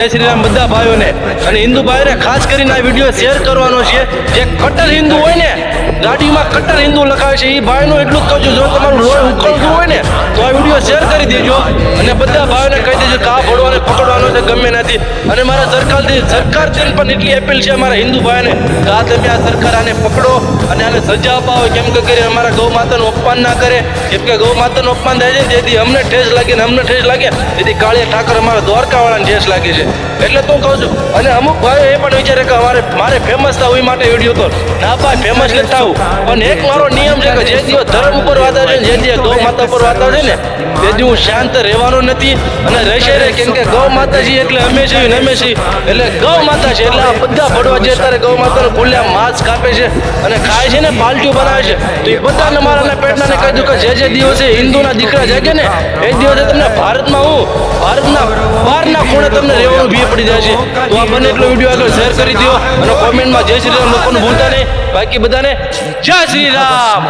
જય શ્રી રામ બધા ભાઈઓને અને હિન્દુ ભાઈઓને ખાસ કરીને આ વિડીયો શેર કરવાનો છે. જે કટ્ટર હિન્દુ હોય ને, ગાડીમાં કટ્ટર હિન્દુ લખાવે છે, એ ભાઈનું એટલું જ કહું છું, જો તમારું લોહી ઉકળતું હોય ને તો આ વિડીયો શેર કરી દેજો અને બધા ભાઈઓને કહી દેજો કે આ ભોળવાને પકડવાનો છે ગમે નથી. અને મારા સરકારથી પણ એટલી અપીલ છે અમારા હિન્દુ ભાઈઓને કે આ તમે આ સરકાર આને પકડો અને આને સજા અપાવો, કેમ કે કરીને અમારા ગૌ માતાનું અપમાન ના કરે. કેમ કે ગૌ માતાનું અપમાન થાય છે તેથી અમને ઠેસ લાગે ને અમને ઠેસ લાગે તેથી કાળિયા ઠાકર અમારા દ્વારકાવાળાને ઠેસ લાગે છે. એટલે તો કહું છું. અને અમુક ભાઈઓ એ પણ વિચારે કે મારે ફેમસ થવું એ માટે વિડીયો તો ના ભાઈ, ફેમસ નથી થવું. પણ એક મારો નિયમ છે કે જે દિવસ ધર્મ ઉપર વાત આવે છે, જે દિવસ ગૌ માતા ઉપર વાત આવે છે ને તેથી હું શાંત રહેવાનો નથી અને રહેશે રે. કેમ કે ગૌ માતા છે એટલે હંમેશા ને હંમેશા એટલે ગૌ માતા છે એટલે આ બધા ભડવા જે અત્યારે ગૌ માતાનું ખુલ્લા માંસ કાપે છે અને ખાય છે ને પાલટીઓ બનાવે છે, તો એ બધાને મારા પેટનાને કહી દઉં કે જે દિવસે હિન્દુના દીકરા જાગે ને એ દિવસે તમને ભારતના બહારના ખૂણે તમને રહેવાનું ભી પડી જાય છે. તો આ બને એટલો વિડીયો આગળ શેર કરી દો અને કોમેન્ટમાં જય શ્રી રામ લખવાનું ભૂલતા નહીં. બાકી બધાને જય શ્રી રામ.